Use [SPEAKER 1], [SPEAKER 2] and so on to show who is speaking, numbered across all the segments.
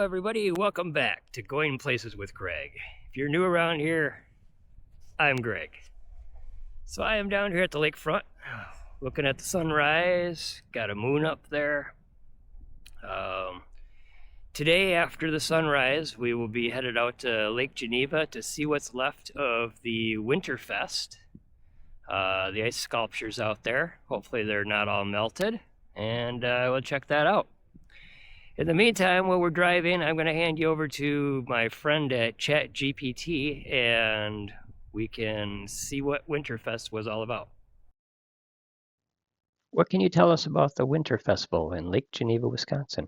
[SPEAKER 1] everybody. Welcome back to Going Places with Greg. If you're new around here, I'm Greg. So I am down here at the lakefront, looking at the sunrise. Got a moon up there. Today, after the sunrise, we will be headed out to Lake Geneva to see what's left of the Winterfest. The ice sculptures out there. Hopefully they're not all melted, and we'll check that out. In the meantime, while we're driving, I'm going to hand you over to my friend at ChatGPT, and we can see what Winterfest was all about. What can you tell us about the Winter Festival in Lake Geneva, Wisconsin?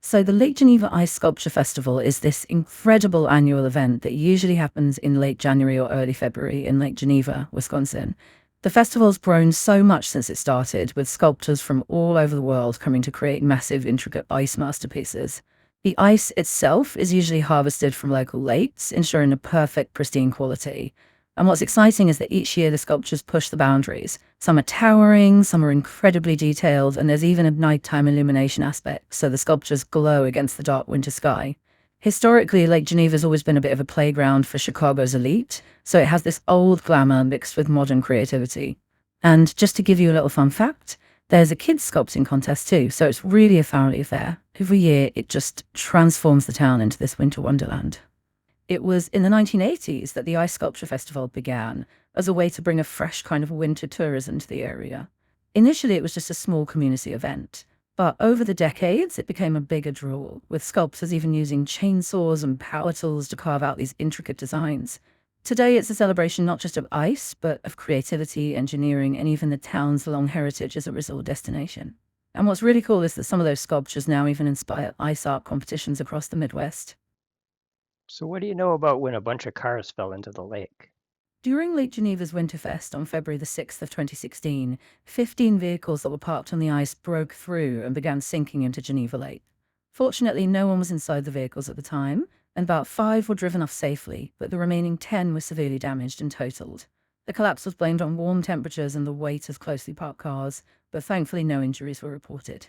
[SPEAKER 2] So the Lake Geneva Ice Sculpture Festival is this incredible annual event that usually happens in late January or early February in Lake Geneva, Wisconsin. The festival's grown so much since it started, with sculptors from all over the world coming to create massive, intricate ice masterpieces. The ice itself is usually harvested from local lakes, ensuring a perfect, pristine quality. And what's exciting is that each year the sculptures push the boundaries. Some are towering, some are incredibly detailed, and there's even a nighttime illumination aspect, so the sculptures glow against the dark winter sky. Historically, Lake Geneva's always been a bit of a playground for Chicago's elite, so it has this old glamour mixed with modern creativity. And just to give you a little fun fact, there's a kids sculpting contest too, so it's really a family affair. Every year, it just transforms the town into this winter wonderland. It was in the 1980s that the Ice Sculpture Festival began as a way to bring a fresh kind of winter tourism to the area. Initially, it was just a small community event, but over the decades, it became a bigger draw, with sculptors even using chainsaws and power tools to carve out these intricate designs. Today, it's a celebration not just of ice, but of creativity, engineering, and even the town's long heritage as a resort destination. And what's really cool is that some of those sculptures now even inspire ice art competitions across the Midwest.
[SPEAKER 1] So what do you know about when a bunch of cars fell into the lake?
[SPEAKER 2] During Lake Geneva's Winterfest on February the 6th of 2016, 15 vehicles that were parked on the ice broke through and began sinking into Geneva Lake. Fortunately, no one was inside the vehicles at the time, and about 5 were driven off safely, but the remaining 10 were severely damaged and totaled. The collapse was blamed on warm temperatures and the weight of closely parked cars, but thankfully no injuries were reported.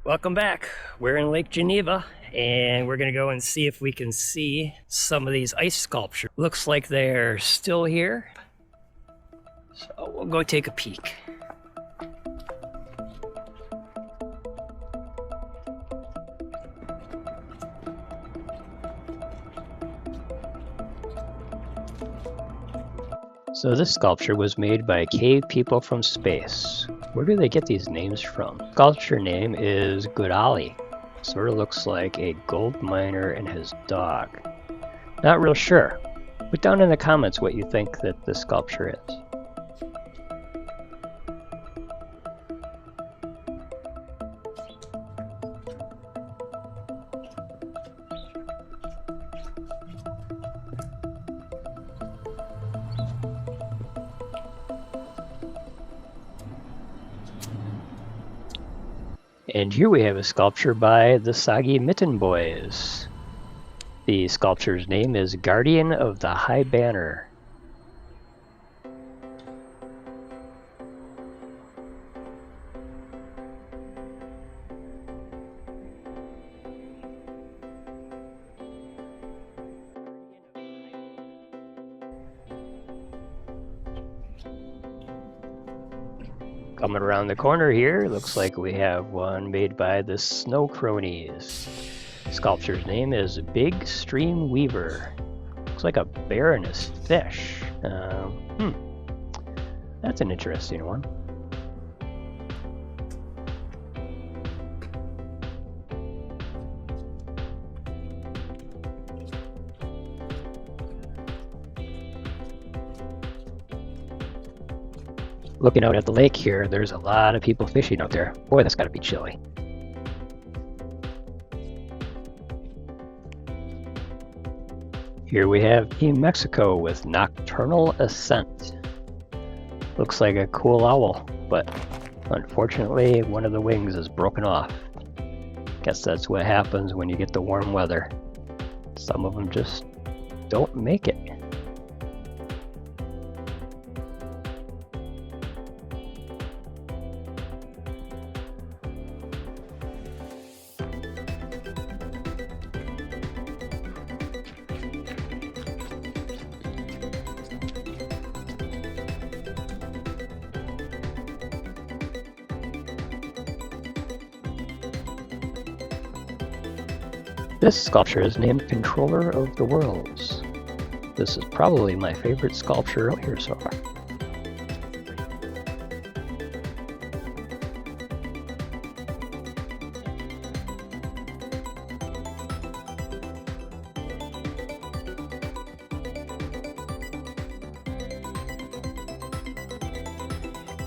[SPEAKER 2] Welcome back. We're in Lake Geneva, and we're going to go and see if we can see some of these ice sculptures. Looks like they're still here, so we'll go take a peek. So this sculpture was made by cave people from space. Where do they get these names from? Sculpture name is Goodali. Sort of looks like a gold miner and his dog. Not real sure. Put down in the comments what you think that this sculpture is. And here we have a sculpture by the Soggy Mitten Boys. The sculpture's name is Guardian of the High Banner. Coming around the corner here, looks like we have one made by the Snow Cronies. Sculpture's name is Big Stream Weaver. Looks like a bear and his fish. That's an interesting one. Looking out at the lake here, there's a lot of people fishing out there. Boy, that's gotta be chilly. Here we have Team Mexico with Nocturnal Ascent. Looks like a cool owl, but unfortunately one of the wings is broken off. Guess that's what happens when you get the warm weather. Some of them just don't make it.
[SPEAKER 1] This sculpture is named Controller of the Worlds. This is probably my favorite sculpture out here so far.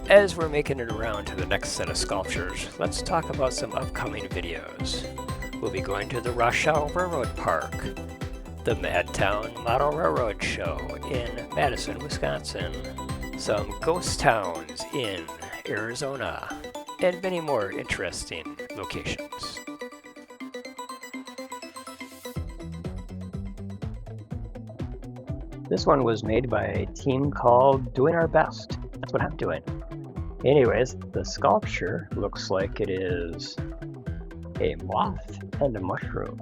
[SPEAKER 1] As we're making it around to the next set of sculptures, let's talk about some upcoming videos. We'll be going to the Rochelle Railroad Park, the Madtown Model Railroad Show in Madison, Wisconsin, some ghost towns in Arizona, and many more interesting locations. This one was made by a team called Doing Our Best. That's what I'm doing. Anyways, the sculpture looks like it is a moth and a mushroom.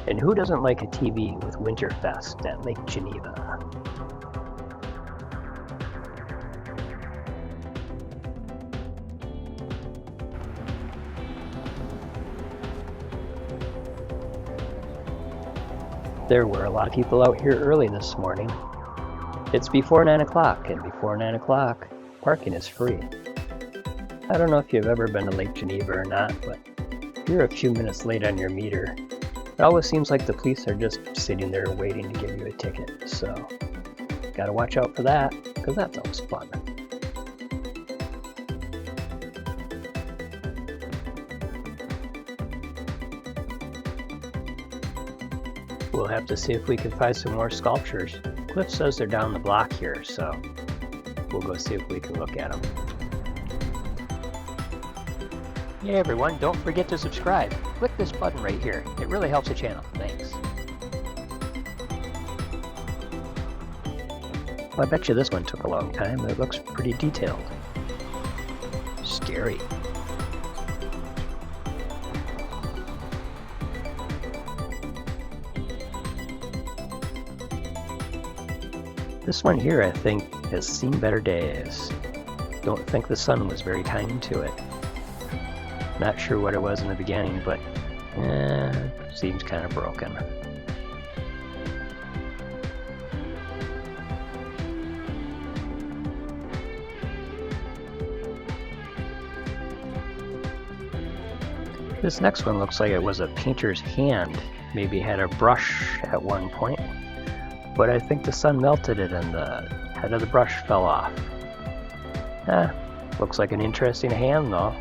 [SPEAKER 1] And who doesn't like a TV with Winterfest at Lake Geneva? There were a lot of people out here early this morning. It's before 9 o'clock, and before 9 o'clock, parking is free. I don't know if you've ever been to Lake Geneva or not, but if you're a few minutes late on your meter, it always seems like the police are just sitting there waiting to give you a ticket, so gotta watch out for that, because that's always fun. We'll have to see if we can find some more sculptures. Cliff says they're down the block here, so we'll go see if we can look at them. Hey everyone, don't forget to subscribe. Click this button right here. It really helps the channel. Thanks. Well, I bet you this one took a long time, but it looks pretty detailed. Scary. This one here, I think, has seen better days. Don't think the sun was very kind to it. Not sure what it was in the beginning, but seems kind of broken. This next one looks like it was a painter's hand. Maybe had a brush at one point, but I think the sun melted it and the head of the brush fell off. Looks like an interesting hand though,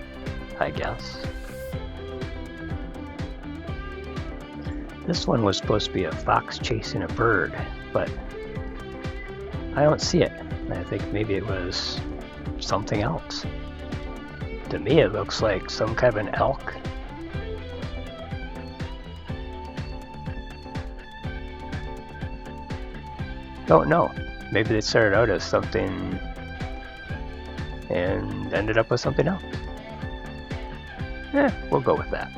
[SPEAKER 1] I guess. This one was supposed to be a fox chasing a bird, but I don't see it. I think maybe it was something else. To me it looks like some kind of an elk. Don't know. Maybe they started out as something and ended up with something else. We'll go with that.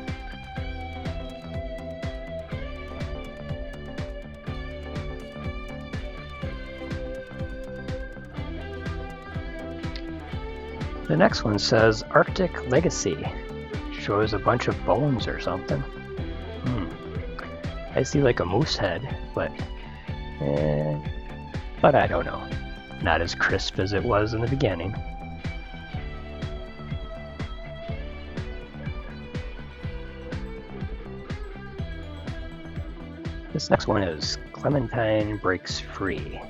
[SPEAKER 1] The next one says Arctic Legacy. Shows a bunch of bones or something. I see like a moose head, but I don't know. Not as crisp as it was in the beginning. This next one is Clementine Breaks Free.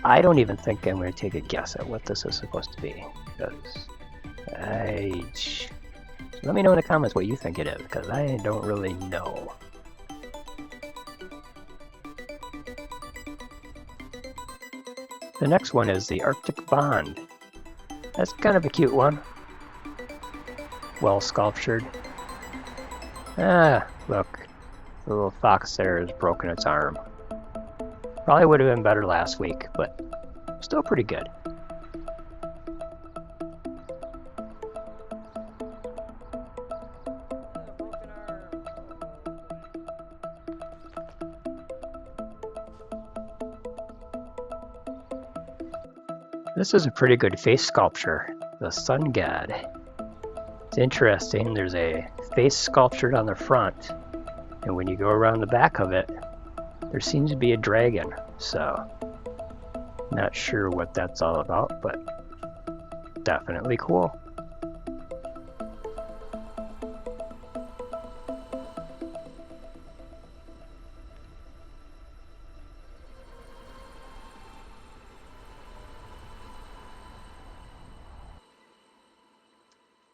[SPEAKER 1] I don't even think I'm going to take a guess at what this is supposed to be, because let me know in the comments what you think it is, because I don't really know. The next one is the Arctic Bond. That's kind of a cute one. Well sculptured. Look, the little fox there has broken its arm. Probably would have been better last week, but still pretty good. This is a pretty good face sculpture, the sun god. It's interesting, there's a face sculptured on the front, and when you go around the back of it, there seems to be a dragon, so not sure what that's all about, but definitely cool.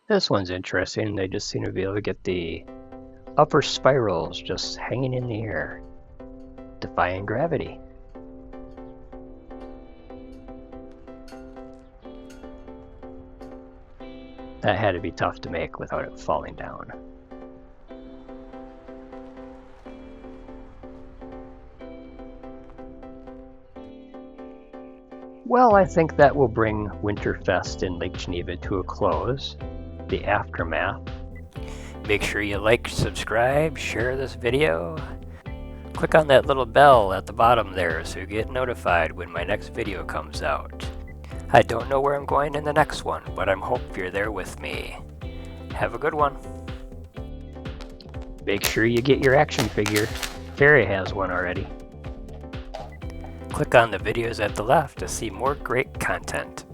[SPEAKER 1] This one's interesting. They just seem to be able to get the upper spirals just hanging in the air, defying gravity. That had to be tough to make without it falling down. Well, I think that will bring Winterfest in Lake Geneva to a close. The aftermath. Make sure you like, subscribe, share this video. Click on that little bell at the bottom there so you get notified when my next video comes out. I don't know where I'm going in the next one, but I hope you're there with me. Have a good one. Make sure you get your action figure. Fairy has one already. Click on the videos at the left to see more great content.